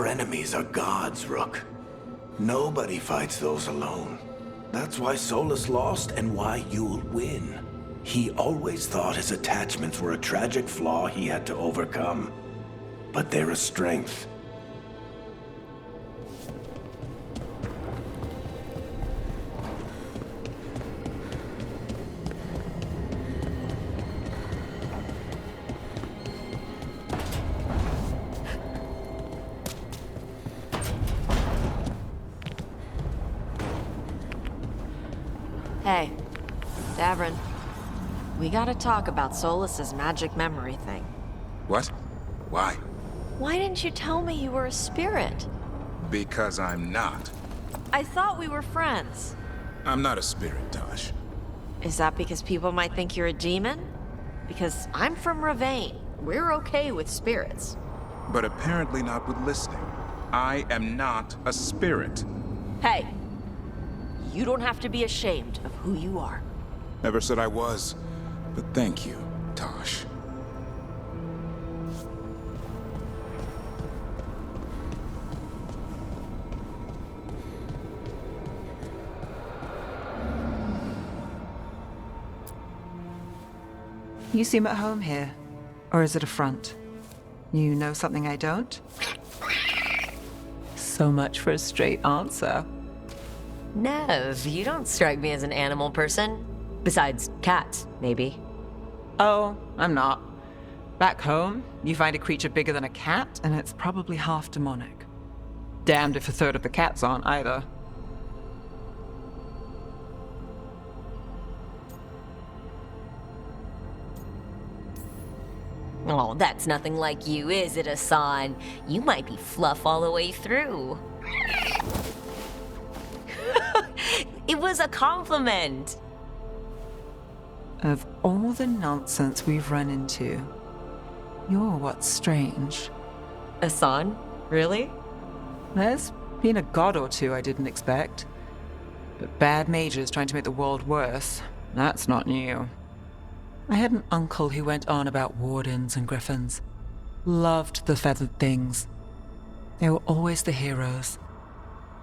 enemies are gods, Rook. Nobody fights those alone. That's why Solus lost and why you'll win. He always thought his attachments were a tragic flaw he had to overcome. But they're a strength. Hey, Davrin. We gotta talk about Solus's magic memory thing. What? Why? Why didn't you tell me you were a spirit? Because I'm not. I thought we were friends. I'm not a spirit, Tosh. Is that because people might think you're a demon? Because I'm from Ravain. We're okay with spirits. But apparently not with listening. I am not a spirit. Hey, you don't have to be ashamed of who you are. Never said I was, but thank you, Tosh. You seem at home here. Or is it a front? You know something I don't? So much for a straight answer. Nev, you don't strike me as an animal person. Besides cats, maybe. Oh, I'm not. Back home, you find a creature bigger than a cat, and it's probably half demonic. Damned if a third of the cats aren't either. Oh, that's nothing like you, is it, Hassan? You might be fluff all the way through. It was a compliment. Of all the nonsense we've run into, you're what's strange. Hassan? Really? There's been a god or two I didn't expect. But bad mages trying to make the world worse, that's not new. I had an uncle who went on about wardens and griffins. Loved the feathered things. They were always the heroes.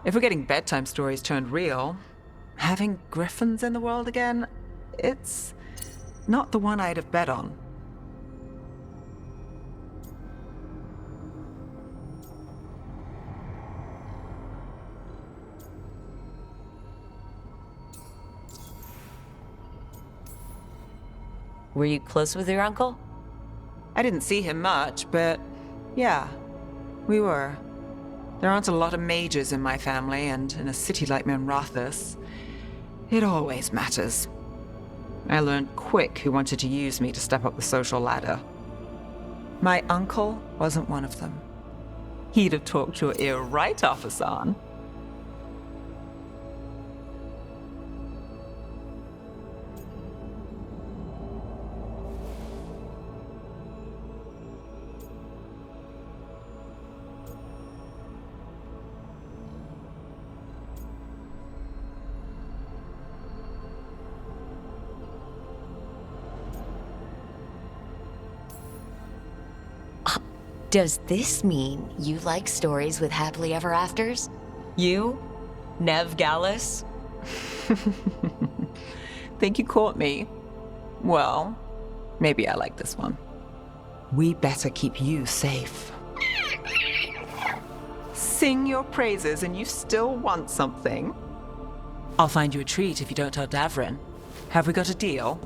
If we're getting bedtime stories turned real, having griffins in the world again, it's not the one I'd have bet on. Were you close with your uncle? I didn't see him much, but yeah, we were. There aren't a lot of mages in my family, and in a city like Minrathous, it always matters. I learned quick who wanted to use me to step up the social ladder. My uncle wasn't one of them. He'd have talked your ear right off, Hassan. Does this mean you like stories with happily ever afters? You? Nev Gallus? Think you caught me? Well, maybe I like this one. We better keep you safe. Sing your praises and you still want something? I'll find you a treat if you don't tell Davrin. Have we got a deal?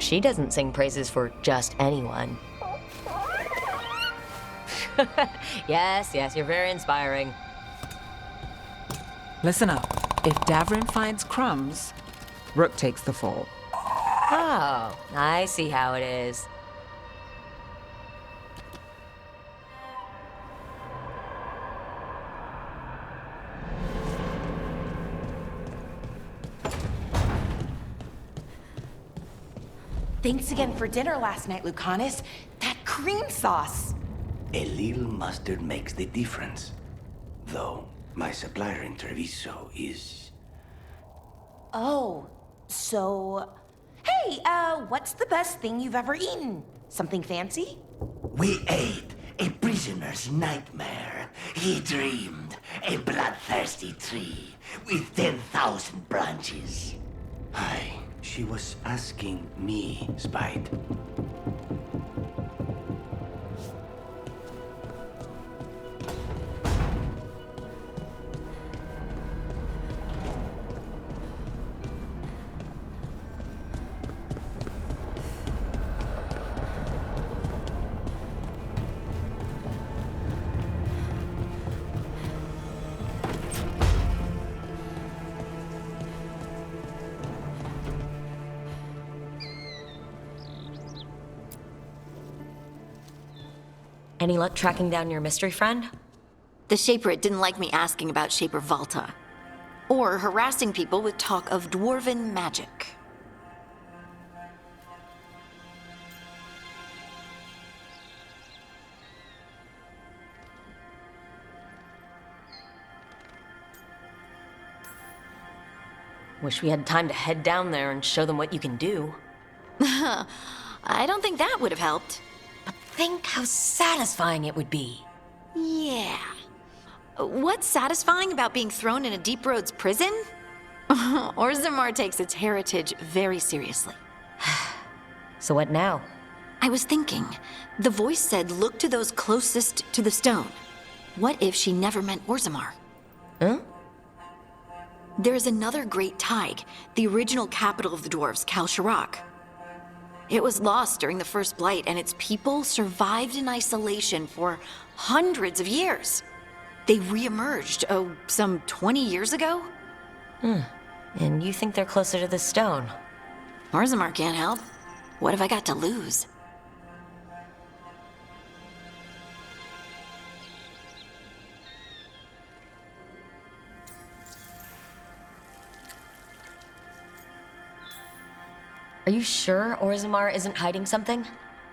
She doesn't sing praises for just anyone. Yes, you're very inspiring. Listen up. If Davrin finds crumbs, Rook takes the fall. Oh, I see how it is. Thanks again for dinner last night, Lucanus. That cream sauce. A little mustard makes the difference. Though, my supplier in Treviso is... Oh, so... Hey, what's the best thing you've ever eaten? Something fancy? We ate a prisoner's nightmare. He dreamed a bloodthirsty tree with 10,000 branches. She was asking me, Spite. Any luck tracking down your mystery friend? The Shaper didn't like me asking about Shaper Valta, or harassing people with talk of dwarven magic. Wish we had time to head down there and show them what you can do. I don't think that would have helped. But think how satisfying it would be. Yeah. What's satisfying about being thrown in a Deep Roads prison? Orzammar takes its heritage very seriously. So what now? I was thinking, the voice said look to those closest to the stone. What if she never meant Orzammar? Huh? There's another great Tig, the original capital of the dwarves, Kalsharak. It was lost during the First Blight, and its people survived in isolation for hundreds of years. They re-emerged, some 20 years ago? And you think they're closer to the stone? Orzammar can't help. What have I got to lose? Are you sure Orzammar isn't hiding something?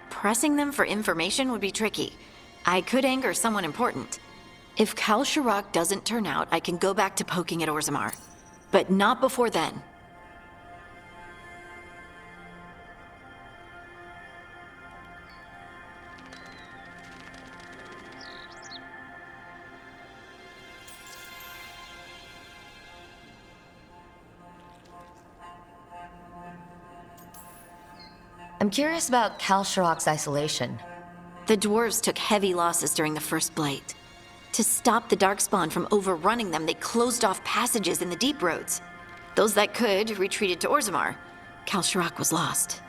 Pressing them for information would be tricky. I could anger someone important. If Kalsharak doesn't turn out, I can go back to poking at Orzammar. But not before then. I'm curious about Kalsharak's isolation. The dwarves took heavy losses during the First Blight. To stop the Darkspawn from overrunning them, they closed off passages in the Deep Roads. Those that could retreated to Orzammar. Kalsharak was lost.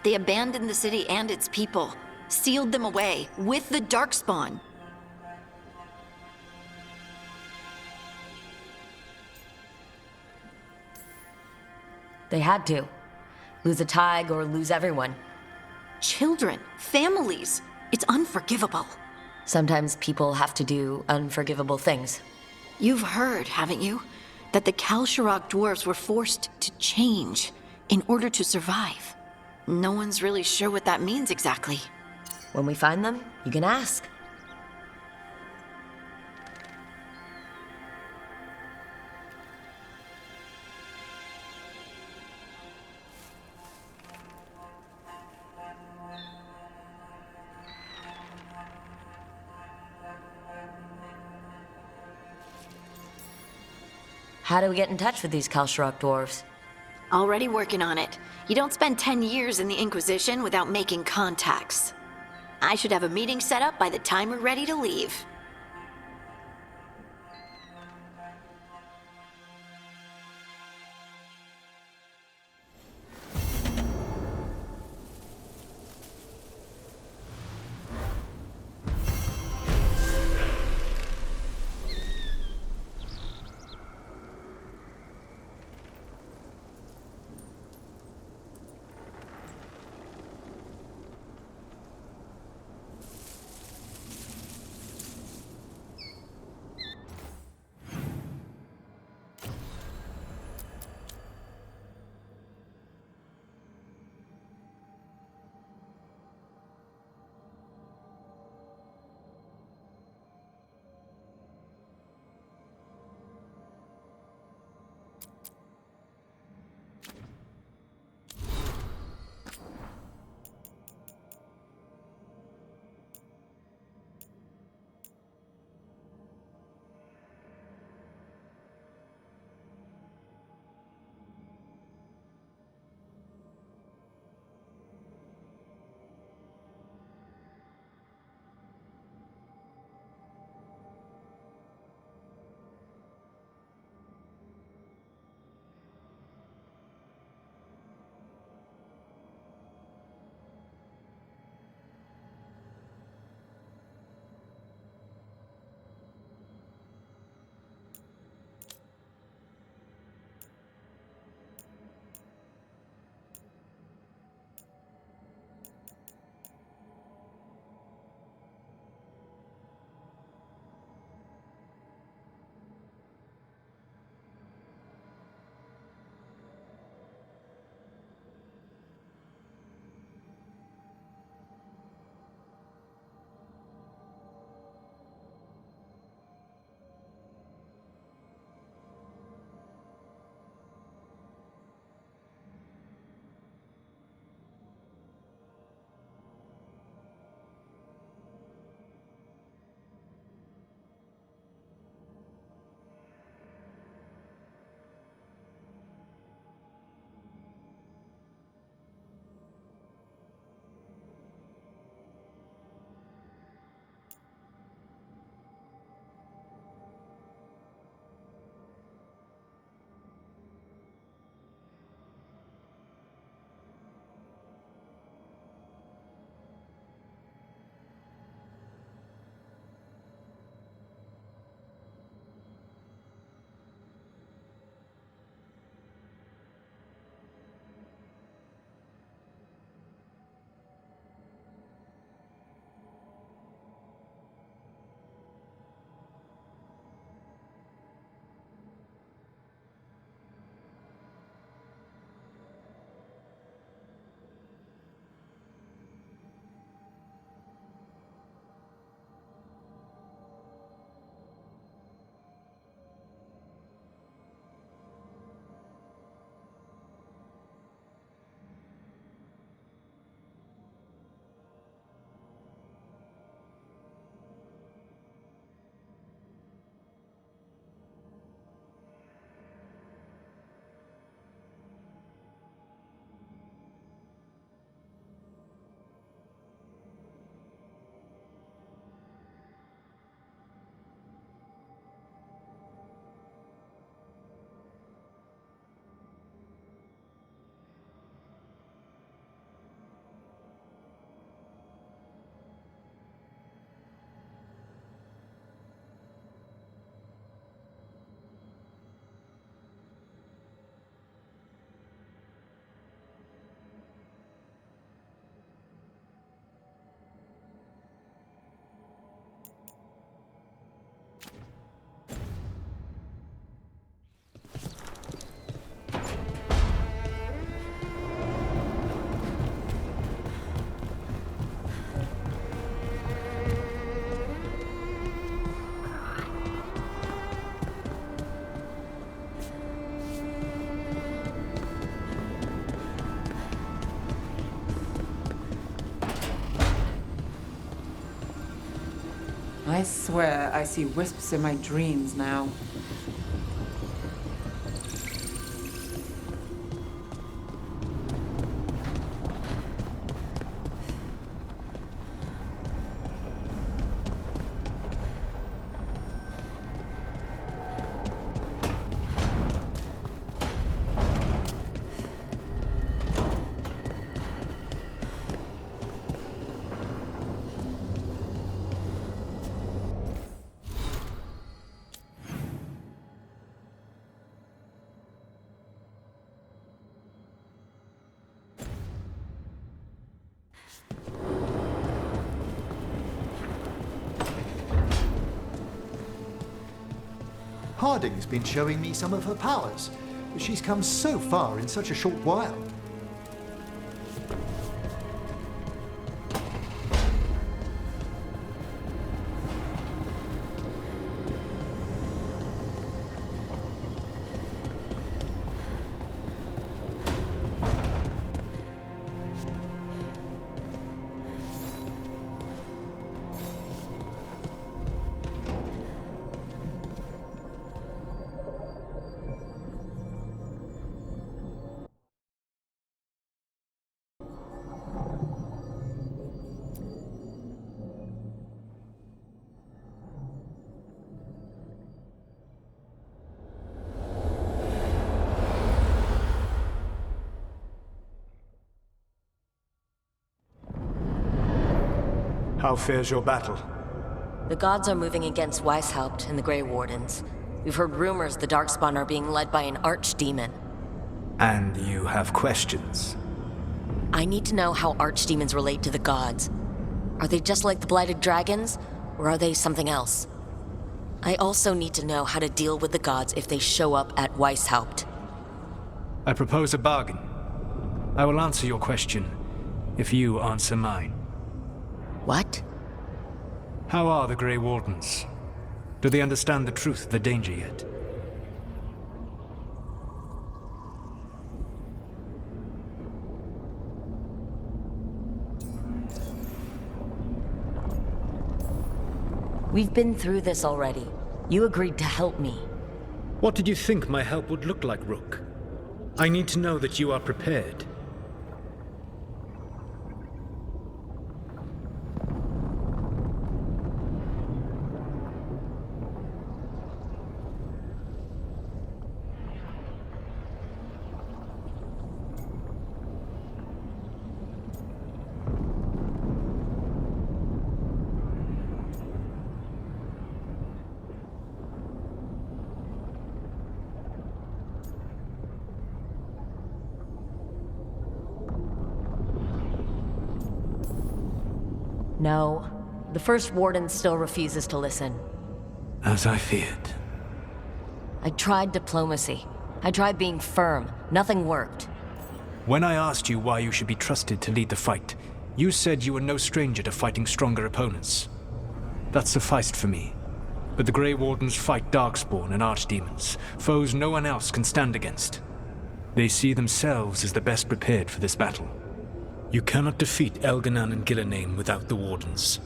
They abandoned the city and its people, sealed them away with the Darkspawn. They had to. Lose a Tig or lose everyone. Children, families. It's unforgivable. Sometimes people have to do unforgivable things. You've heard, haven't you, that the Kalsharak dwarves were forced to change in order to survive. No one's really sure what that means exactly. When we find them, you can ask. How do we get in touch with these Kalsharak dwarves? Already working on it. You don't spend 10 years in the Inquisition without making contacts. I should have a meeting set up by the time we're ready to leave. I swear I see wisps in my dreams now. Harding's been showing me some of her powers. She's come so far in such a short while. How fares your battle? The gods are moving against Weishaupt and the Grey Wardens. We've heard rumors the Darkspawn are being led by an archdemon. And you have questions? I need to know how archdemons relate to the gods. Are they just like the Blighted Dragons, or are they something else? I also need to know how to deal with the gods if they show up at Weishaupt. I propose a bargain. I will answer your question if you answer mine. What? How are the Grey Wardens? Do they understand the truth of the danger yet? We've been through this already. You agreed to help me. What did you think my help would look like, Rook? I need to know that you are prepared. No. The First Warden still refuses to listen. As I feared. I tried diplomacy. I tried being firm. Nothing worked. When I asked you why you should be trusted to lead the fight, you said you were no stranger to fighting stronger opponents. That sufficed for me. But the Grey Wardens fight Darkspawn and Archdemons, foes no one else can stand against. They see themselves as the best prepared for this battle. You cannot defeat Elganan and Gillenane without the Wardens.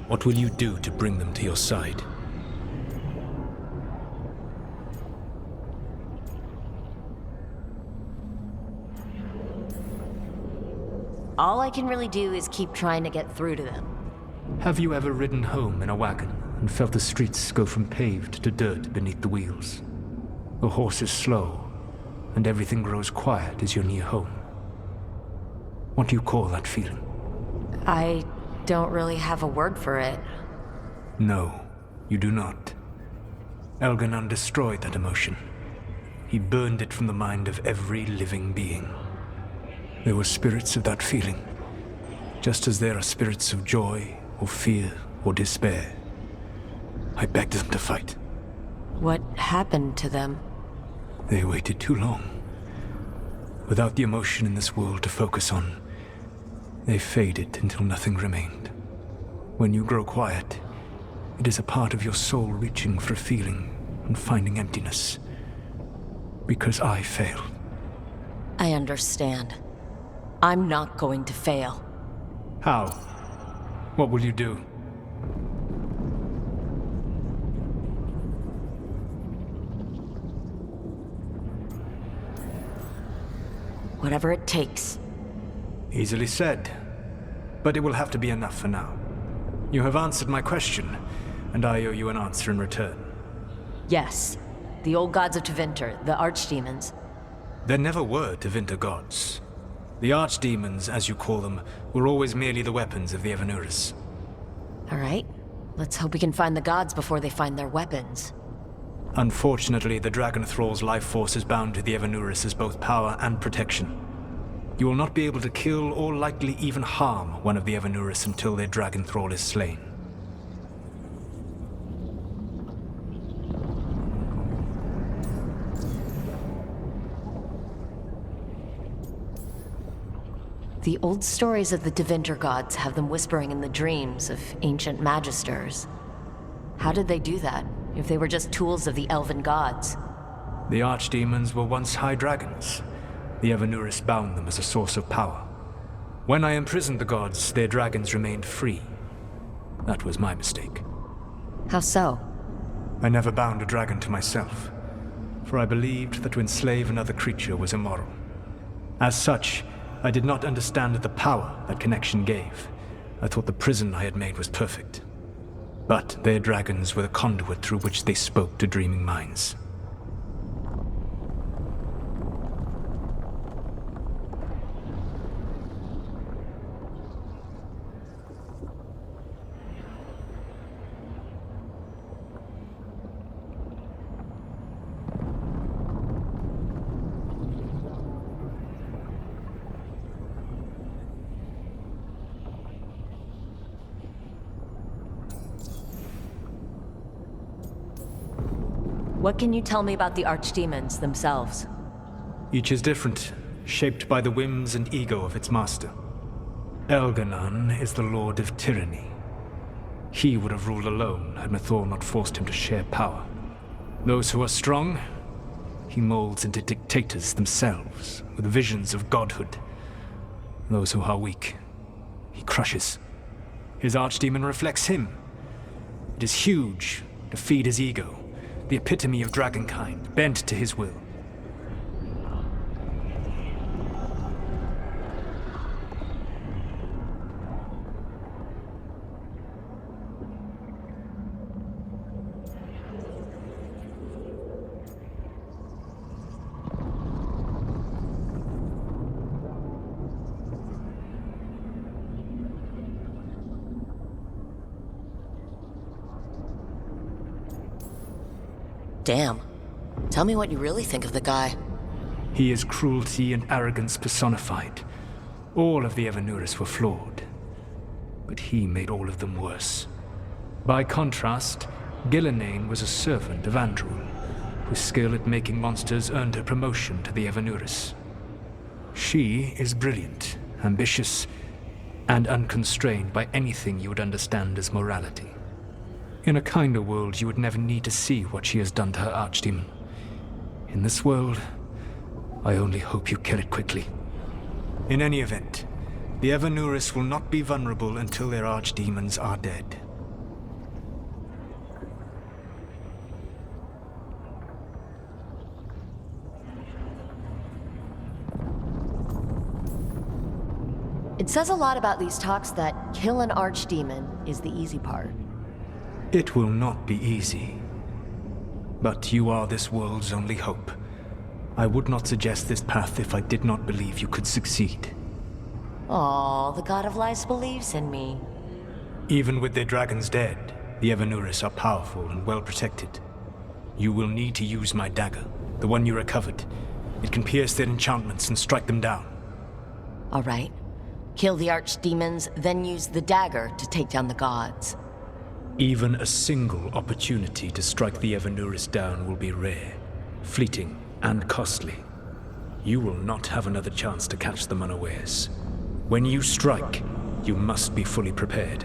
What will you do to bring them to your side? All I can really do is keep trying to get through to them. Have you ever ridden home in a wagon and felt the streets go from paved to dirt beneath the wheels? The horse is slow, and everything grows quiet as you're near home. What do you call that feeling? I don't really have a word for it. No, you do not. Elganan destroyed that emotion. He burned it from the mind of every living being. There were spirits of that feeling, just as there are spirits of joy, or fear, or despair. I begged them to fight. What happened to them? They waited too long. Without the emotion in this world to focus on, they faded until nothing remained. When you grow quiet, it is a part of your soul reaching for a feeling and finding emptiness. Because I failed. I understand. I'm not going to fail. How? What will you do? Whatever it takes. Easily said. But it will have to be enough for now. You have answered my question, and I owe you an answer in return. Yes. The old gods of Tevinter, the archdemons. There never were Tevinter gods. The archdemons, as you call them, were always merely the weapons of the Evanurus. Alright. Let's hope we can find the gods before they find their weapons. Unfortunately, the Dragon Thrall's life force is bound to the Evanurus as both power and protection. You will not be able to kill or likely even harm one of the Evanurus until their Dragon Thrall is slain. The old stories of the Tevinter gods have them whispering in the dreams of ancient magisters. How did they do that, if they were just tools of the elven gods? The archdemons were once high dragons. The Evanurus bound them as a source of power. When I imprisoned the gods, their dragons remained free. That was my mistake. How so? I never bound a dragon to myself, for I believed that to enslave another creature was immoral. As such, I did not understand the power that connection gave. I thought the prison I had made was perfect. But their dragons were the conduit through which they spoke to dreaming minds. What can you tell me about the archdemons themselves? Each is different, shaped by the whims and ego of its master. Elganon is the lord of tyranny. He would have ruled alone had Mythor not forced him to share power. Those who are strong, he molds into dictators themselves, with visions of godhood. Those who are weak, he crushes. His archdemon reflects him. It is huge, to feed his ego, the epitome of dragonkind, bent to his will. Damn. Tell me what you really think of the guy. He is cruelty and arrogance personified. All of the Evanurus were flawed, but he made all of them worse. By contrast, Gillenane was a servant of Andrul, whose skill at making monsters earned her promotion to the Evanurus. She is brilliant, ambitious, and unconstrained by anything you would understand as morality. In a kinder world, you would never need to see what she has done to her archdemon. In this world, I only hope you kill it quickly. In any event, the Evanurus will not be vulnerable until their archdemons are dead. It says a lot about these talks that kill an archdemon is the easy part. It will not be easy. But you are this world's only hope. I would not suggest this path if I did not believe you could succeed. Aw, the God of Lies believes in me. Even with their dragons dead, the Evanurus are powerful and well protected. You will need to use my dagger, the one you recovered. It can pierce their enchantments and strike them down. All right. Kill the archdemons, then use the dagger to take down the gods. Even a single opportunity to strike the Evanurus down will be rare, fleeting, and costly. You will not have another chance to catch them unawares. When you strike, you must be fully prepared.